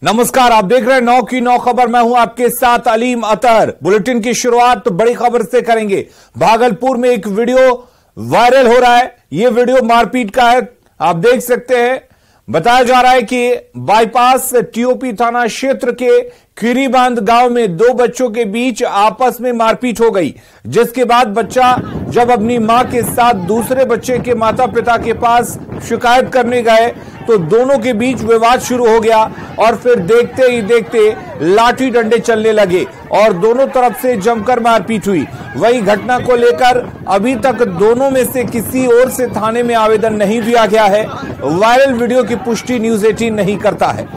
नमस्कार, आप देख रहे हैं 9 की 9 खबर। मैं हूं आपके साथ अलीम अतहर। बुलेटिन की शुरुआत तो बड़ी खबर से करेंगे। भागलपुर में एक वीडियो वायरल हो रहा है। यह वीडियो मारपीट का है, आप देख सकते हैं। बताया जा रहा है कि बाईपास टीओपी थाना क्षेत्र के खीरीबांध गांव में दो बच्चों के बीच आपस में मारपीट हो गई, जिसके बाद बच्चा जब अपनी मां के साथ दूसरे बच्चे के माता पिता के पास शिकायत करने गए तो दोनों के बीच विवाद शुरू हो गया और फिर देखते ही देखते लाठी डंडे चलने लगे और दोनों तरफ से जमकर मारपीट हुई। वही घटना को लेकर अभी तक दोनों में से किसी ओर से थाने में आवेदन नहीं दिया गया है। वायरल वीडियो की पुष्टि न्यूज 18 नहीं करता है।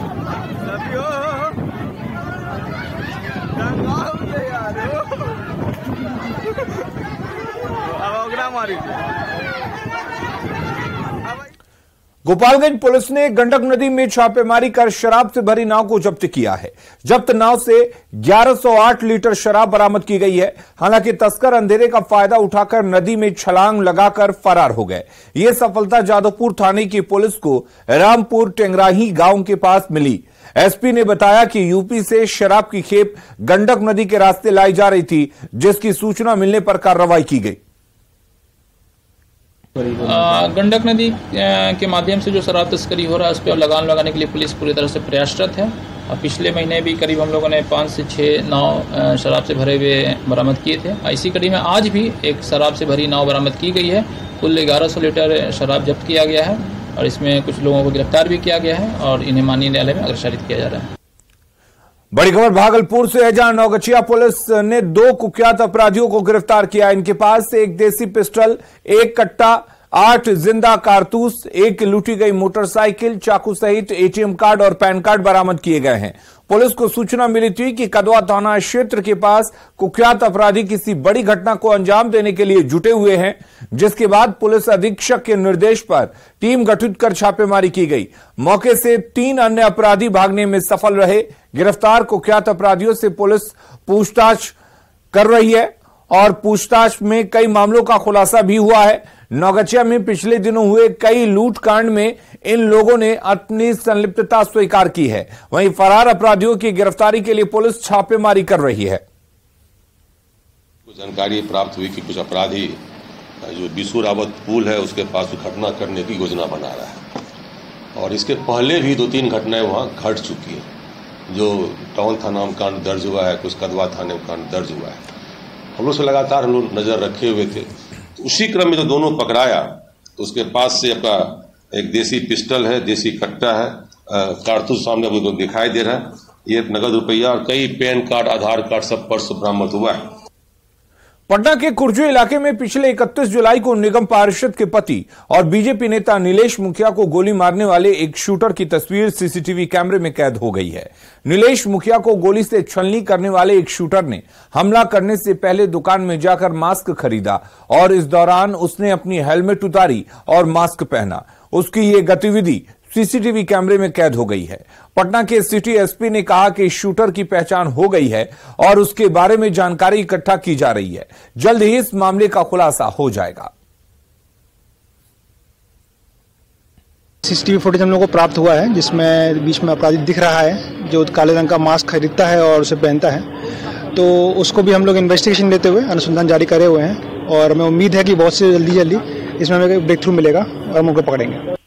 गोपालगंज पुलिस ने गंडक नदी में छापेमारी कर शराब से भरी नाव को जब्त किया है। जब्त नाव से 1108 लीटर शराब बरामद की गई है। हालांकि तस्कर अंधेरे का फायदा उठाकर नदी में छलांग लगाकर फरार हो गए। यह सफलता जादवपुर थाने की पुलिस को रामपुर टेंगराही गांव के पास मिली। एसपी ने बताया कि यूपी से शराब की खेप गंडक नदी के रास्ते लाई जा रही थी, जिसकी सूचना मिलने पर कार्रवाई की गई। गंडक नदी के माध्यम से जो शराब तस्करी हो रहा है उस पर लगाम लगाने के लिए पुलिस पूरी तरह से प्रयासरत है। पिछले महीने भी करीब हम लोगों ने 5 से 6 नाव शराब से भरे हुए बरामद किए थे। इसी कड़ी में आज भी एक शराब से भरी नाव बरामद की गई है। कुल 1100 लीटर शराब जब्त किया गया है और इसमें कुछ लोगों को गिरफ्तार भी किया गया है और इन्हें माननीय न्यायालय में अग्रसारित किया जा रहा है। बड़ी खबर भागलपुर से है, जहां नौगछिया पुलिस ने 2 कुख्यात अपराधियों को गिरफ्तार किया। इनके पास से एक देसी पिस्टल, 1 कट्टा, 8 जिंदा कारतूस, 1 लूटी गई मोटरसाइकिल, चाकू सहित एटीएम कार्ड और पैन कार्ड बरामद किए गए हैं। पुलिस को सूचना मिली थी कि कदवा थाना क्षेत्र के पास कुख्यात अपराधी किसी बड़ी घटना को अंजाम देने के लिए जुटे हुए हैं, जिसके बाद पुलिस अधीक्षक के निर्देश पर टीम गठित कर छापेमारी की गई। मौके से 3 अन्य अपराधी भागने में सफल रहे। गिरफ्तार कुख्यात अपराधियों से पुलिस पूछताछ कर रही है और पूछताछ में कई मामलों का खुलासा भी हुआ है। नौगछिया में पिछले दिनों हुए कई लूट कांड में इन लोगों ने अपनी संलिप्तता स्वीकार की है। वहीं फरार अपराधियों की गिरफ्तारी के लिए पुलिस छापेमारी कर रही है। कुछ जानकारी प्राप्त हुई कि कुछ अपराधी जो बिशु रावत पुल है उसके पास घटना करने की योजना बना रहा है और इसके पहले भी 2-3 घटनाएं वहां घट चुकी है। जो टाउन थाना में कांड दर्ज हुआ है, कुछ कदवा थाने में कांड दर्ज हुआ है। हम लोग से लगातार हम लोग नजर रखे हुए थे। तो उसी क्रम में जो दोनों पकड़ाया तो उसके पास से अपना एक देसी पिस्टल है, देसी कट्टा है, कारतूस सामने आपको दिखाई दे रहा है, ये नगद रुपया और कई पैन कार्ड, आधार कार्ड सब पर्स बरामद हुआ है। पटना के कुर्जू इलाके में पिछले 31 जुलाई को निगम पार्षद के पति और बीजेपी नेता नीलेश मुखिया को गोली मारने वाले एक शूटर की तस्वीर सीसीटीवी कैमरे में कैद हो गई है। नीलेश मुखिया को गोली से छलनी करने वाले एक शूटर ने हमला करने से पहले दुकान में जाकर मास्क खरीदा और इस दौरान उसने अपनी हेलमेट उतारी और मास्क पहना। उसकी ये गतिविधि सीसीटीवी कैमरे में कैद हो गई है। पटना के सिटी एसपी ने कहा कि शूटर की पहचान हो गई है और उसके बारे में जानकारी इकट्ठा की जा रही है। जल्द ही इस मामले का खुलासा हो जाएगा। सीसीटीवी फुटेज हम लोगों को प्राप्त हुआ है, जिसमें बीच में अपराधी दिख रहा है जो काले रंग का मास्क खरीदता है और उसे पहनता है। तो उसको भी हम लोग इन्वेस्टिगेशन लेते हुए अनुसंधान जारी करे हुए हैं और हमें उम्मीद है कि बहुत से जल्दी इसमें हमें ब्रेक थ्रू मिलेगा और हम उनको पकड़ेंगे।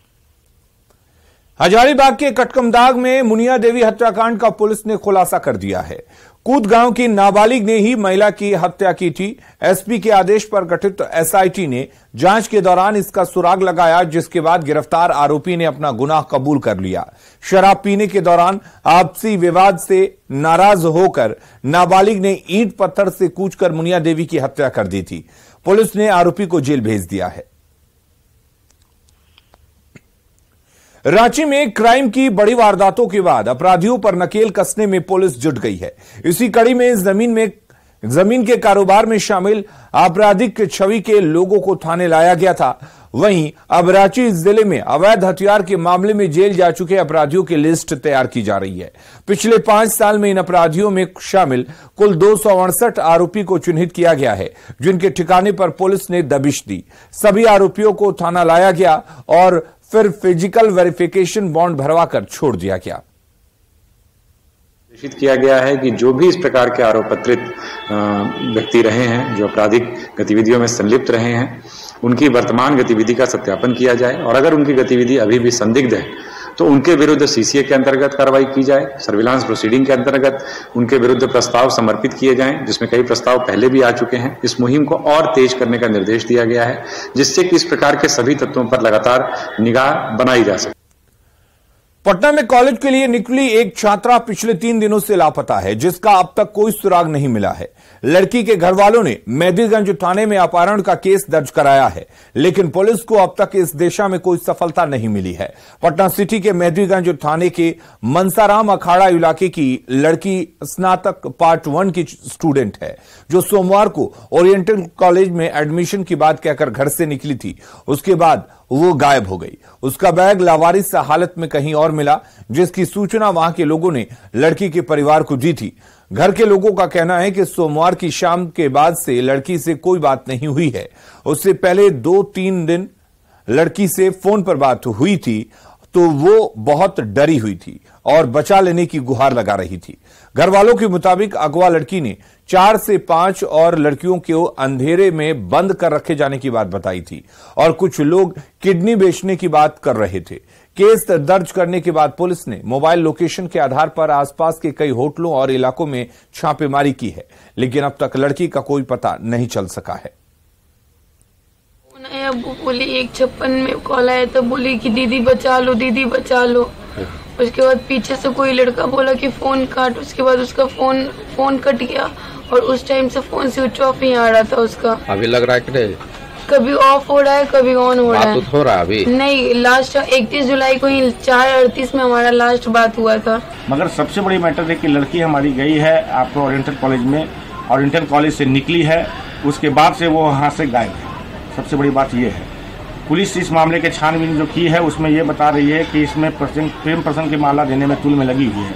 हजारीबाग के कटकमदाग में मुनिया देवी हत्याकांड का पुलिस ने खुलासा कर दिया है। कूद गांव की नाबालिग ने ही महिला की हत्या की थी। एसपी के आदेश पर गठित एसआईटी ने जांच के दौरान इसका सुराग लगाया, जिसके बाद गिरफ्तार आरोपी ने अपना गुनाह कबूल कर लिया। शराब पीने के दौरान आपसी विवाद से नाराज होकर नाबालिग ने ईंट पत्थर से कूचकर मुनिया देवी की हत्या कर दी थी। पुलिस ने आरोपी को जेल भेज दिया है। रांची में क्राइम की बड़ी वारदातों के बाद अपराधियों पर नकेल कसने में पुलिस जुट गई है। इसी कड़ी में जमीन के कारोबार में शामिल आपराधिक छवि के लोगों को थाने लाया गया था। वहीं अब रांची जिले में अवैध हथियार के मामले में जेल जा चुके अपराधियों की लिस्ट तैयार की जा रही है। पिछले 5 साल में इन अपराधियों में शामिल कुल 268 आरोपी को चिन्हित किया गया है, जिनके ठिकाने पर पुलिस ने दबिश दी। सभी आरोपियों को थाना लाया गया और फिर फिजिकल वेरिफिकेशन बॉन्ड भरवाकर छोड़ दिया गया। निर्देशित किया गया है कि जो भी इस प्रकार के आरोप पत्रित व्यक्ति रहे हैं, जो आपराधिक गतिविधियों में संलिप्त रहे हैं, उनकी वर्तमान गतिविधि का सत्यापन किया जाए और अगर उनकी गतिविधि अभी भी संदिग्ध है तो उनके विरुद्ध सीसीए के अंतर्गत कार्रवाई की जाए। सर्विलांस प्रोसीडिंग के अंतर्गत उनके विरुद्ध प्रस्ताव समर्पित किए जाएं, जिसमें कई प्रस्ताव पहले भी आ चुके हैं। इस मुहिम को और तेज करने का निर्देश दिया गया है, जिससे कि इस प्रकार के सभी तत्वों पर लगातार निगाह बनाई जा सके। पटना में कॉलेज के लिए निकली एक छात्रा पिछले 3 दिनों से लापता है, जिसका अब तक कोई सुराग नहीं मिला है। लड़की के घर वालों ने मेहदीगंज थाने में अपहरण का केस दर्ज कराया है, लेकिन पुलिस को अब तक इस दिशा में कोई सफलता नहीं मिली है। पटना सिटी के मेहदीगंज थाने के मनसाराम अखाड़ा इलाके की लड़की स्नातक पार्ट 1 की स्टूडेंट है, जो सोमवार को ओरिएंटल कॉलेज में एडमिशन की बात कहकर घर से निकली थी। उसके बाद वो गायब हो गई। उसका बैग लावारिस हालत में कहीं और मिला, जिसकी सूचना वहां के लोगों ने लड़की के परिवार को दी थी। घर के लोगों का कहना है कि सोमवार की शाम के बाद से लड़की से कोई बात नहीं हुई है। उससे पहले 2-3 दिन लड़की से फोन पर बात हुई थी, तो वो बहुत डरी हुई थी और बचा लेने की गुहार लगा रही थी। घर वालों के मुताबिक अगवा लड़की ने 4 से 5 और लड़कियों को अंधेरे में बंद कर रखे जाने की बात बताई थी और कुछ लोग किडनी बेचने की बात कर रहे थे। केस दर्ज करने के बाद पुलिस ने मोबाइल लोकेशन के आधार पर आसपास के कई होटलों और इलाकों में छापेमारी की है, लेकिन अब तक लड़की का कोई पता नहीं चल सका है। वो बोली 156 में कॉल आया तो बोली कि दीदी बचा लो, दीदी बचा लो। उसके बाद पीछे से कोई लड़का बोला कि फोन काट। उसके बाद उसका फोन कट गया और उस टाइम से फोन स्विच ऑफ ही आ रहा था उसका। अभी लग रहा है कि कभी ऑफ हो रहा है, कभी ऑन हो रहा है। बात हो रहा है अभी नहीं। लास्ट 31 जुलाई को ही 4:38 में हमारा लास्ट बात हुआ था। मगर सबसे बड़ी मैटर है कि लड़की हमारी गई है आपको ओरिएंटल कॉलेज में, ओरिएंटल कॉलेज से निकली है, उसके बाद से वो वहाँ से गायब है। सबसे बड़ी बात ये है। पुलिस इस मामले के छानबीन जो की है उसमें ये बता रही है कि इसमें प्रेम प्रसंग की माला देने में तुल में लगी हुई है,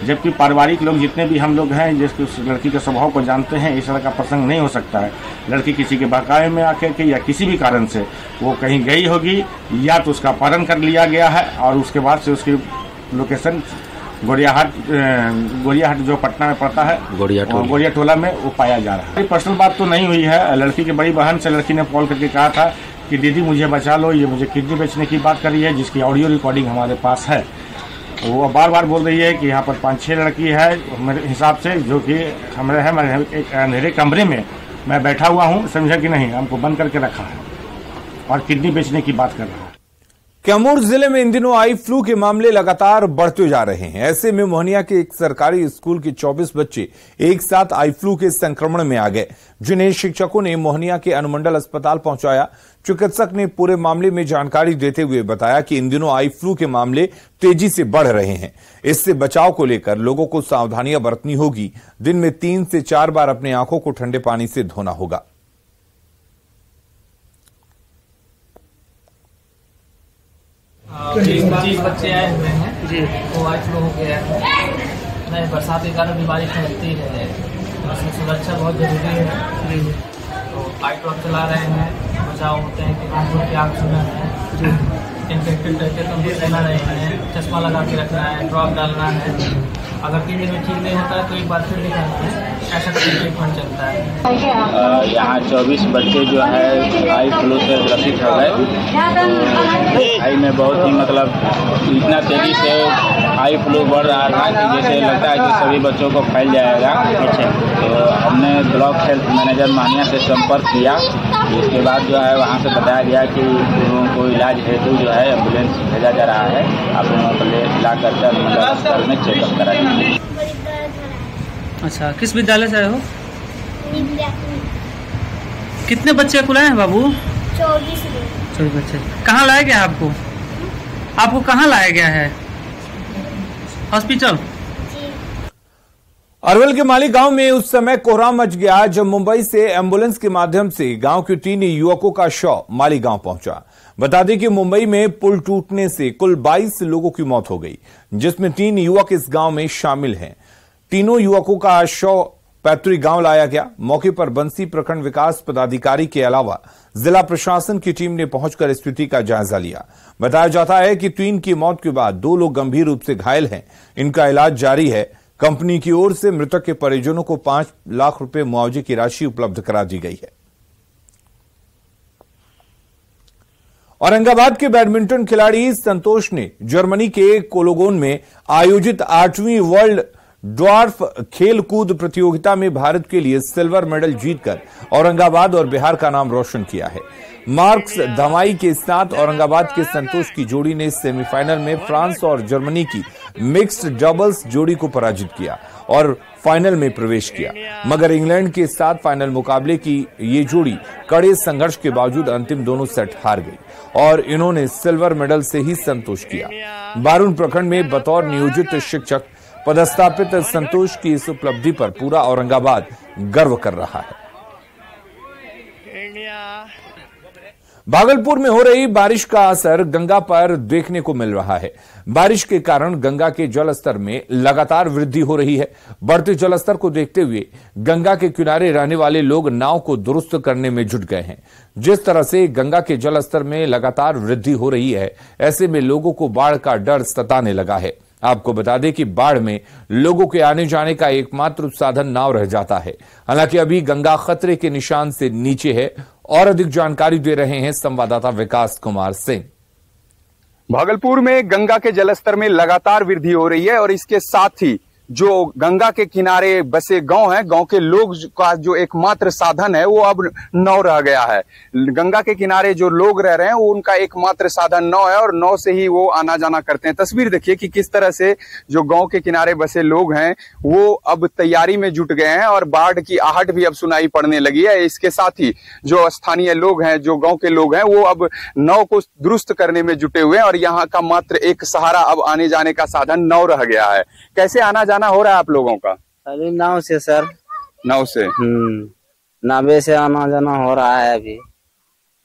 जबकि पारिवारिक लोग जितने भी हम लोग हैं जिसके उस लड़की के स्वभाव को जानते हैं, इस तरह का प्रसंग नहीं हो सकता है। लड़की किसी के बहकावे में आकर के या किसी भी कारण से वो कहीं गई होगी, या तो उसका अपहरण कर लिया गया है और उसके बाद से उसकी लोकेशन गोरियाहाट जो पटना में पड़ता है, गोरिया टोला में वो पाया जा रहा है। पर्सनल बात तो नहीं हुई है। लड़की की बड़ी बहन से लड़की ने कॉल करके कहा था कि दीदी मुझे बचा लो, ये मुझे किडनी बेचने की बात कर रही है, जिसकी ऑडियो रिकॉर्डिंग हमारे पास है। वो बार बार बोल रही है कि यहाँ पर 5-6 लड़की है मेरे हिसाब से, जो कि हमारे एक अंधेरे कमरे में मैं बैठा हुआ हूँ, समझा कि नहीं, हमको बंद करके रखा है और किडनी बेचने की बात कर रहा है। कैमूर जिले में इन दिनों आई फ्लू के मामले लगातार बढ़ते जा रहे हैं। ऐसे में मोहनिया के एक सरकारी स्कूल के 24 बच्चे एक साथ आई फ्लू के संक्रमण में आ गए, जिन्हें शिक्षकों ने मोहनिया के अनुमंडल अस्पताल पहुंचाया। चिकित्सक ने पूरे मामले में जानकारी देते हुए बताया कि इन दिनों आई फ्लू के मामले तेजी से बढ़ रहे हैं। इससे बचाव को लेकर लोगों को सावधानियां बरतनी होगी। दिन में 3 से 4 बार अपने आंखों को ठंडे पानी से धोना होगा। 25 बच्चे आए हुए हैं जी, वो आई फ्लू हो गया है। नहीं, बरसात के कारण बीमारी फैलती है, इसमें सुरक्षा बहुत जरूरी है जी। तो आई ड्रॉप चला रहे हैं, बचाव होते हैं कि आंखों की आग सुना है जी, इन्फेक्टेड रहते तो हमको रहना रहे हैं, चश्मा लगा के रखना है, ड्रॉप डालना है। अगर 3 दिन में ठीक नहीं होता है तो एक बार फिर दिखाना है, ऐसा ट्रीटमेंट चलता है। यहाँ 24 बच्चे जो है आई फ्लू से ग्रसित हो गए। आई में बहुत ही मतलब इतना तेजी से आई फ्लू बढ़ रहा था कि जैसे लगता है कि सभी बच्चों को फैल जाएगा। अच्छा, तो हमने ब्लॉक हेल्थ मैनेजर मानिया से संपर्क किया। इसके बाद जो है वहाँ से बताया गया कि लोगों को इलाज हेतु जो है एम्बुलेंस भेजा जा रहा है। आप लोगों को ला करके अस्पताल में चेकअप कराएंगे। अच्छा, किस विद्यालय से आए हो? कितने बच्चे को लाए हैं बाबू? 24 बच्चे। कहाँ लाया गया आपको? आपको कहाँ लाया गया है? हॉस्पिटल? अरवल के माली गांव में उस समय कोहराम मच गया जब मुंबई से एम्बुलेंस के माध्यम से गांव के 3 युवकों का शव माली गांव पहुंचा। बता दें कि मुंबई में पुल टूटने से कुल 22 लोगों की मौत हो गई, जिसमें 3 युवक इस गांव में शामिल हैं। तीनों युवकों का शव पैतृक गांव लाया गया। मौके पर बंसी प्रखंड विकास पदाधिकारी के अलावा जिला प्रशासन की टीम ने पहुंचकर स्थिति का जायजा लिया। बताया जाता है कि 3 की मौत के बाद 2 लोग गंभीर रूप से घायल हैं। इनका इलाज जारी है। कंपनी की ओर से मृतक के परिजनों को 5 लाख रुपए मुआवजे की राशि उपलब्ध करा दी गई है। औरंगाबाद के बैडमिंटन खिलाड़ी संतोष ने जर्मनी के कोलोगोन में आयोजित 8वीं वर्ल्ड ड्वार्फ खेलकूद प्रतियोगिता में भारत के लिए सिल्वर मेडल जीतकर औरंगाबाद और बिहार का नाम रोशन किया है। मार्क्स धमाई के साथ औरंगाबाद के संतोष की जोड़ी ने सेमीफाइनल में फ्रांस और जर्मनी की मिक्स्ड डबल्स जोड़ी को पराजित किया और फाइनल में प्रवेश किया, मगर इंग्लैंड के साथ फाइनल मुकाबले की ये जोड़ी कड़े संघर्ष के बावजूद अंतिम दोनों सेट हार गई और इन्होंने सिल्वर मेडल से ही संतोष किया। बारून प्रखंड में बतौर नियोजित शिक्षक पदस्थापित संतोष की इस उपलब्धि पर पूरा औरंगाबाद गर्व कर रहा है। भागलपुर में हो रही बारिश का असर गंगा पर देखने को मिल रहा है। बारिश के कारण गंगा के जलस्तर में लगातार वृद्धि हो रही है। बढ़ते जलस्तर को देखते हुए गंगा के किनारे रहने वाले लोग नाव को दुरुस्त करने में जुट गए हैं। जिस तरह से गंगा के जलस्तर में लगातार वृद्धि हो रही है, ऐसे में लोगों को बाढ़ का डर सताने लगा है। आपको बता दें कि बाढ़ में लोगों के आने जाने का एकमात्र साधन नाव रह जाता है। हालांकि अभी गंगा खतरे के निशान से नीचे है। और अधिक जानकारी दे रहे हैं संवाददाता विकास कुमार सिंह। भागलपुर में गंगा के जलस्तर में लगातार वृद्धि हो रही है और इसके साथ ही जो गंगा के किनारे बसे गांव हैं, गांव के लोग का जो एकमात्र साधन है वो अब नाव रह गया है। गंगा के किनारे जो लोग रह रहे हैं वो उनका एकमात्र साधन नाव है और नाव से ही वो आना जाना करते हैं। तस्वीर देखिए कि किस तरह से जो गांव के किनारे बसे लोग हैं वो अब तैयारी में जुट गए हैं और बाढ़ की आहट भी अब सुनाई पड़ने लगी है। इसके साथ ही जो स्थानीय लोग हैं, जो गाँव के लोग हैं, वो अब नाव को दुरुस्त करने में जुटे हुए हैं और यहाँ का मात्र एक सहारा अब आने जाने का साधन नाव रह गया है। कैसे आना जाना हो रहा है आप लोगों का? अभी नाव से सर। नाव से? नावे से आना जाना हो रहा है अभी।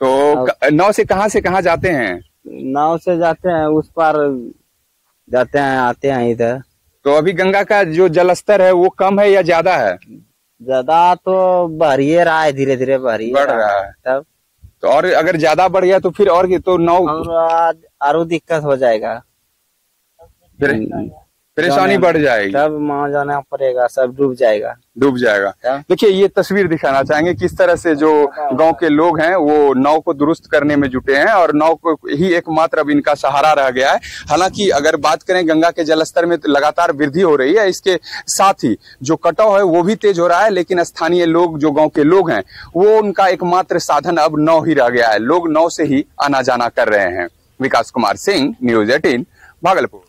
तो नाव से कहाँ जाते हैं? नाव से जाते हैं उस पार जाते हैं, आते हैं इधर। तो अभी गंगा का जो जलस्तर है वो कम है या ज्यादा है? ज्यादा तो बढ़ ही रहा है, धीरे धीरे बढ़ रहा है। तब तो और अगर ज्यादा बढ़ गया तो फिर और तो नाव और दिक्कत हो जाएगा, परेशानी बढ़ जाएगी। तब वहां जाना पड़ेगा, सब डूब जाएगा। देखिए ये तस्वीर दिखाना चाहेंगे किस तरह से जो गांव के लोग हैं वो नाव को दुरुस्त करने में जुटे हैं और नाव को ही एकमात्र अब इनका सहारा रह गया है। हालांकि अगर बात करें गंगा के जलस्तर में तो लगातार वृद्धि हो रही है, इसके साथ ही जो कटाव है वो भी तेज हो रहा है, लेकिन स्थानीय लोग जो गाँव के लोग हैं वो उनका एकमात्र साधन अब नाव ही रह गया है। लोग नाव से ही आना जाना कर रहे हैं। विकास कुमार सिंह, न्यूज़ 18 भागलपुर।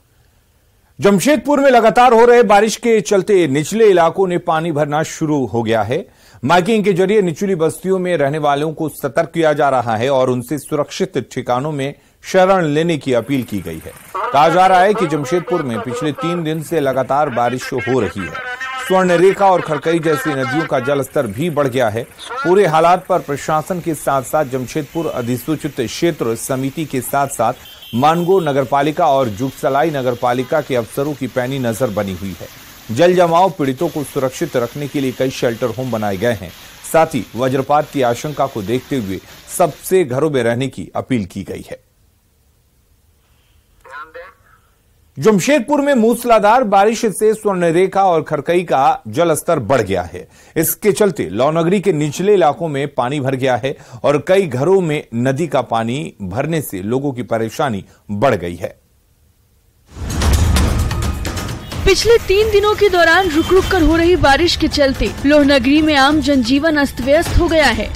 जमशेदपुर में लगातार हो रहे बारिश के चलते निचले इलाकों ने पानी भरना शुरू हो गया है। माइकिंग के जरिए निचली बस्तियों में रहने वालों को सतर्क किया जा रहा है और उनसे सुरक्षित ठिकानों में शरण लेने की अपील की गई है। कहा जा रहा है कि जमशेदपुर में पिछले 3 दिन से लगातार बारिश हो रही है। स्वर्णरेखा और खरकई जैसी नदियों का जलस्तर भी बढ़ गया है। पूरे हालात पर प्रशासन के साथ साथ जमशेदपुर अधिसूचित क्षेत्र समिति के साथ साथ मानगो नगरपालिका और जुगसलाई नगरपालिका के अफसरों की पैनी नजर बनी हुई है। जल जमाव पीड़ितों को सुरक्षित रखने के लिए कई शेल्टर होम बनाए गए हैं। साथ ही वज्रपात की आशंका को देखते हुए सबसे घरों में रहने की अपील की गई है। जमशेदपुर में मूसलाधार बारिश से स्वर्णरेखा और खरकई का जलस्तर बढ़ गया है। इसके चलते लौनगरी के निचले इलाकों में पानी भर गया है और कई घरों में नदी का पानी भरने से लोगों की परेशानी बढ़ गई है। पिछले 3 दिनों के दौरान रुक रुक कर हो रही बारिश के चलते लौनगरी में आम जनजीवन अस्त व्यस्त हो गया है।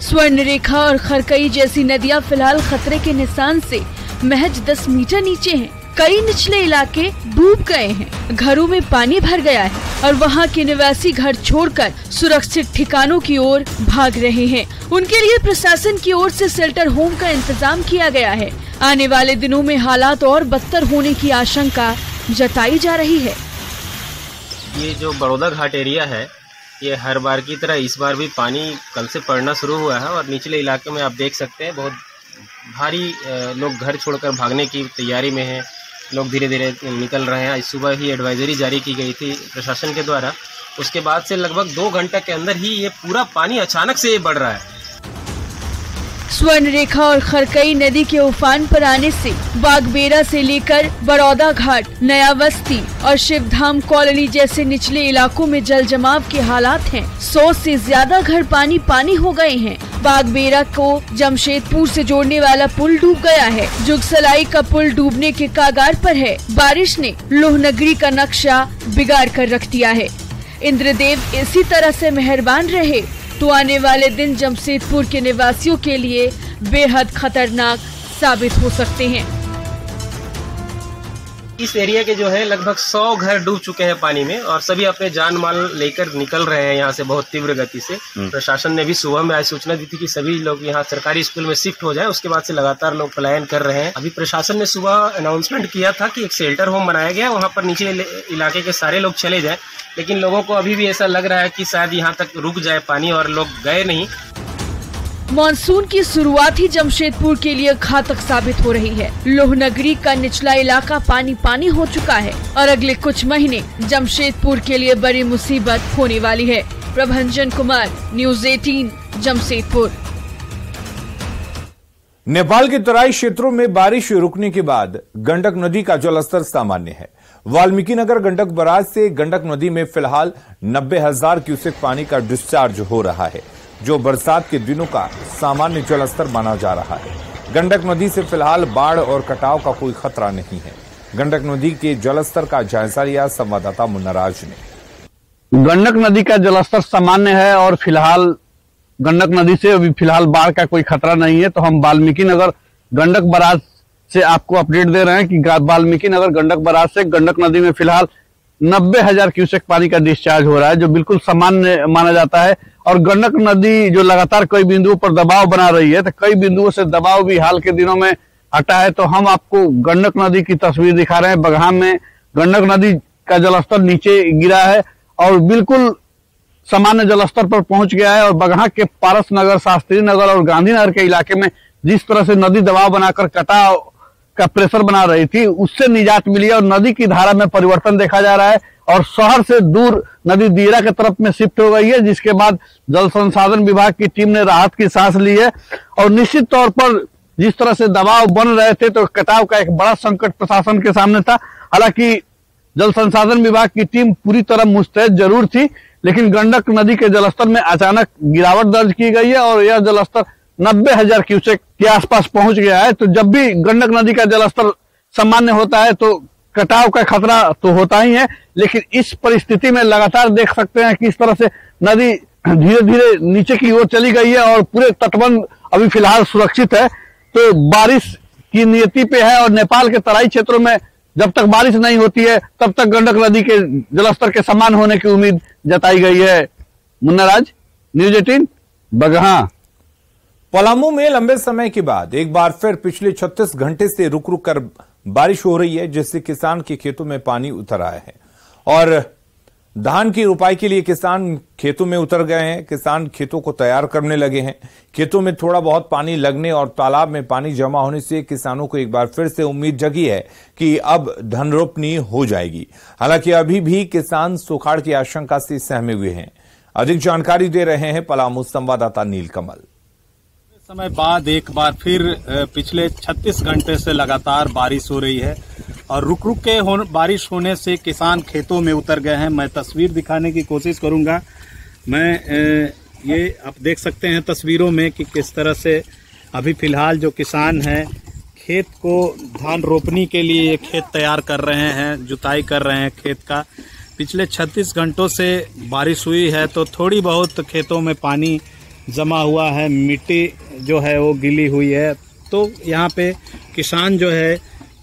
स्वर्णरेखा और खरकई जैसी नदियां फिलहाल खतरे के निशान से महज 10 मीटर नीचे हैं। कई निचले इलाके डूब गए हैं, घरों में पानी भर गया है और वहां के निवासी घर छोड़कर सुरक्षित ठिकानों की ओर भाग रहे हैं। उनके लिए प्रशासन की ओर से शेल्टर होम का इंतजाम किया गया है। आने वाले दिनों में हालात और बदतर होने की आशंका जताई जा रही है। ये जो बड़ौदा घाट एरिया है, ये हर बार की तरह इस बार भी पानी कल से पड़ना शुरू हुआ है और निचले इलाके में आप देख सकते हैं बहुत भारी लोग घर छोड़कर भागने की तैयारी में हैं। लोग धीरे धीरे निकल रहे हैं। आज सुबह ही एडवाइजरी जारी की गई थी प्रशासन के द्वारा। उसके बाद से लगभग 2 घंटे के अंदर ही ये पूरा पानी अचानक से ये बढ़ रहा है। स्वर्ण रेखा और खरकई नदी के उफान पर आने से बागबेरा से लेकर बड़ौदा घाट, नया बस्ती और शिवधाम कॉलोनी जैसे निचले इलाकों में जल जमाव के हालात हैं। 100 से ज्यादा घर पानी पानी हो गए हैं। बागबेरा को जमशेदपुर से जोड़ने वाला पुल डूब गया है। जुगसलाई का पुल डूबने के कागार पर है। बारिश ने लोहनगरी का नक्शा बिगाड़ कर रख दिया है। इंद्रदेव इसी तरह से मेहरबान रहे तो आने वाले दिन जमशेदपुर के निवासियों के लिए बेहद खतरनाक साबित हो सकते हैं। इस एरिया के जो है लगभग 100 घर डूब चुके हैं पानी में और सभी अपने जान माल लेकर निकल रहे हैं यहाँ से बहुत तीव्र गति से। प्रशासन ने भी सुबह में आज सूचना दी थी कि सभी लोग यहाँ सरकारी स्कूल में शिफ्ट हो जाएं। उसके बाद से लगातार लोग पलायन कर रहे हैं। अभी प्रशासन ने सुबह अनाउंसमेंट किया था कि एक शेल्टर होम बनाया गया, वहाँ पर नीचे इलाके के सारे लोग चले जाएं, लेकिन लोगों को अभी भी ऐसा लग रहा है कि शायद यहाँ तक रुक जाए पानी और लोग गए नहीं। मानसून की शुरुआत ही जमशेदपुर के लिए घातक साबित हो रही है। लोहनगरी का निचला इलाका पानी पानी हो चुका है और अगले कुछ महीने जमशेदपुर के लिए बड़ी मुसीबत होने वाली है। प्रभंजन कुमार, न्यूज़ 18, जमशेदपुर। नेपाल के तराई क्षेत्रों में बारिश रुकने के बाद गंडक नदी का जलस्तर सामान्य है। वाल्मीकि नगर गंडक बराज से गंडक नदी में फिलहाल 90,000 क्यूसेक पानी का डिस्चार्ज हो रहा है, जो बरसात के दिनों का सामान्य जलस्तर माना जा रहा है। गंडक नदी से फिलहाल बाढ़ और कटाव का कोई खतरा नहीं है। गंडक नदी के जलस्तर का जायजा लिया संवाददाता मुन्ना राज ने। गंडक नदी का जलस्तर सामान्य है और फिलहाल गंडक नदी से अभी फिलहाल बाढ़ का कोई खतरा नहीं है। तो हम वाल्मीकि नगर गंडक बराज से आपको अपडेट दे रहे हैं कि वाल्मीकि नगर गंडक बराज से गंडक नदी में फिलहाल 90,000 क्यूसेक पानी का डिस्चार्ज हो रहा है, जो बिल्कुल सामान्य माना जाता है। और गंडक नदी जो लगातार कई बिंदुओं पर दबाव बना रही है, तो कई बिंदुओं से दबाव भी हाल के दिनों में हटा है। तो हम आपको गंडक नदी की तस्वीर दिखा रहे हैं। बगहा में गंडक नदी का जलस्तर नीचे गिरा है और बिल्कुल सामान्य जलस्तर पर पहुंच गया है। और बगहा के पारस नगर, शास्त्री नगर और गांधीनगर के इलाके में जिस तरह से नदी दबाव बनाकर कटाव का प्रेशर बना रही थी, उससे निजात मिली है और नदी की धारा में परिवर्तन देखा जा रहा है और शहर से दूर नदी दीरा के तरफ में शिफ्ट हो गई है, जिसके बाद जल संसाधन विभाग की टीम ने राहत की सांस ली है। और निश्चित तौर पर जिस तरह से दबाव बन रहे थे, तो कटाव का एक बड़ा संकट प्रशासन के सामने था। हालांकि जल संसाधन विभाग की टीम पूरी तरह मुस्तैद जरूर थी, लेकिन गंडक नदी के जलस्तर में अचानक गिरावट दर्ज की गई है और यह जलस्तर 90,000 क्यूसेक के आसपास पहुंच गया है। तो जब भी गंडक नदी का जलस्तर सामान्य होता है तो कटाव का खतरा तो होता ही है, लेकिन इस परिस्थिति में लगातार देख सकते हैं कि इस तरह से नदी धीरे धीरे नीचे की ओर चली गई है और पूरे तटबंध अभी फिलहाल सुरक्षित है। तो बारिश की नियति पे है और नेपाल के तराई क्षेत्रों में जब तक बारिश नहीं होती है तब तक गंडक नदी के जलस्तर के समान होने की उम्मीद जताई गई है। मुन्ना राज, न्यूज़ 18, बगहा। पलामू में लंबे समय के बाद एक बार फिर पिछले 36 घंटे से रुक रुक कर बारिश हो रही है, जिससे किसान के खेतों में पानी उतर आया है और धान की रुपाई के लिए किसान खेतों में उतर गए हैं। किसान खेतों को तैयार करने लगे हैं। खेतों में थोड़ा बहुत पानी लगने और तालाब में पानी जमा होने से किसानों को एक बार फिर से उम्मीद जगी है कि अब धन रोपनी हो जाएगी। हालांकि अभी भी किसान सुखाड़ की आशंका से सहमे हुए हैं। अधिक जानकारी दे रहे हैं पलामू संवाददाता नीलकमल। समय बाद एक बार फिर पिछले 36 घंटे से लगातार बारिश हो रही है और रुक रुक के बारिश होने से किसान खेतों में उतर गए हैं। मैं तस्वीर दिखाने की कोशिश करूंगा। मैं ये आप देख सकते हैं तस्वीरों में कि किस तरह से अभी फिलहाल जो किसान हैं खेत को धान रोपनी के लिए खेत तैयार कर रहे हैं, जुताई कर रहे हैं खेत का। पिछले 36 घंटों से बारिश हुई है तो थोड़ी बहुत खेतों में पानी जमा हुआ है, मिट्टी जो है वो गीली हुई है। तो यहाँ पे किसान जो है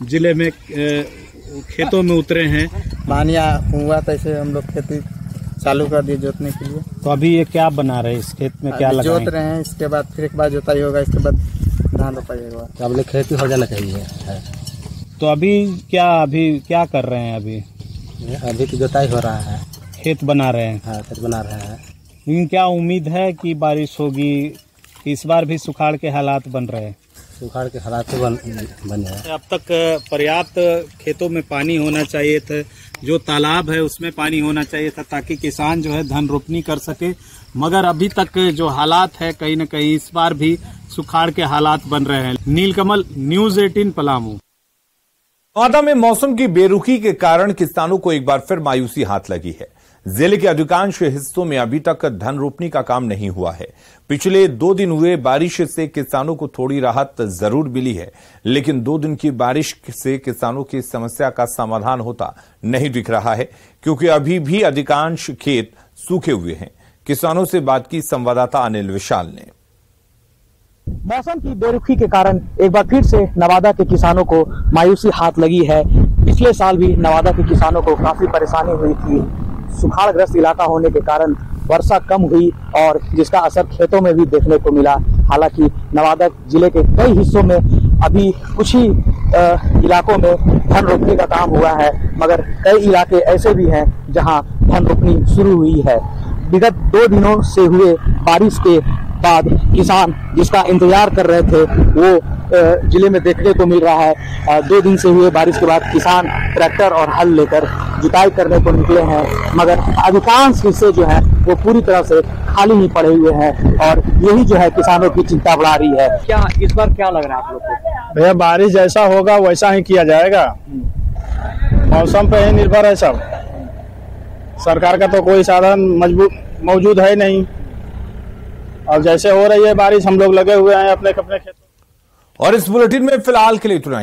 जिले में खेतों में उतरे हैं। पानी हुआ तो ऐसे हम लोग खेती चालू कर दिए जोतने के लिए। तो अभी ये क्या बना रहे हैं, इस खेत में क्या लगाएं? जोत रहे हैं, इसके बाद फिर एक बार जोताई होगा, इसके बाद धान रोपाई होगा। तो अब खेती हो जाना चाहिए। तो अभी क्या कर रहे हैं? अभी तो जोताई हो रहा है, खेत बना रहे हैं। हाँ, खेत बना रहे हैं। लेकिन क्या उम्मीद है कि बारिश होगी? इस बार भी सुखाड़ के हालात बन रहे हैं? सुखाड़ के हालात बने हैं। अब तक पर्याप्त खेतों में पानी होना चाहिए था, जो तालाब है उसमें पानी होना चाहिए था ताकि किसान जो है धन रोपनी कर सके, मगर अभी तक जो हालात है कहीं न कहीं इस बार भी सुखाड़ के हालात बन रहे हैं। नीलकमल, न्यूज़ 18 पलामू। नवादा में मौसम की बेरुखी के कारण किसानों को एक बार फिर मायूसी हाथ लगी है। जिले के अधिकांश हिस्सों में अभी तक धन रोपनी का काम नहीं हुआ है। पिछले 2 दिन हुए बारिश से किसानों को थोड़ी राहत जरूर मिली है, लेकिन 2 दिन की बारिश से किसानों की समस्या का समाधान होता नहीं दिख रहा है, क्योंकि अभी भी अधिकांश खेत सूखे हुए हैं। किसानों से बात की संवाददाता अनिल विशाल ने। मौसम की बेरुखी के कारण एक बार फिर से नवादा के किसानों को मायूसी हाथ लगी है। पिछले साल भी नवादा के किसानों को काफी परेशानी हुई थी। सुखाड़ग्रस्त इलाका होने के कारण वर्षा कम हुई और जिसका असर खेतों में भी देखने को मिला। हालांकि नवादा जिले के कई हिस्सों में अभी कुछ ही इलाकों में धन रोपनी का काम हुआ है, मगर कई इलाके ऐसे भी हैं जहां धन रोपनी शुरू हुई है। विगत 2 दिनों से हुए बारिश के बाद किसान जिसका इंतजार कर रहे थे वो जिले में देखने को मिल रहा है। 2 दिन से हुए बारिश के बाद किसान ट्रैक्टर और हल लेकर जुताई करने को निकले हैं, मगर अधिकांश हिस्से जो हैं वो पूरी तरह से खाली ही पड़े हुए हैं और यही जो है किसानों की चिंता बढ़ा रही है। क्या इस बार क्या लग रहा है आप लोग को? भैया बारिश जैसा होगा वैसा ही किया जाएगा, मौसम पे ही निर्भर है सब। सरकार का तो कोई साधन मौजूद है नहीं, और जैसे हो रही है बारिश हम लोग लगे हुए हैं अपने खेतों। और इस बुलेटिन में फिलहाल के लिए इतना ही।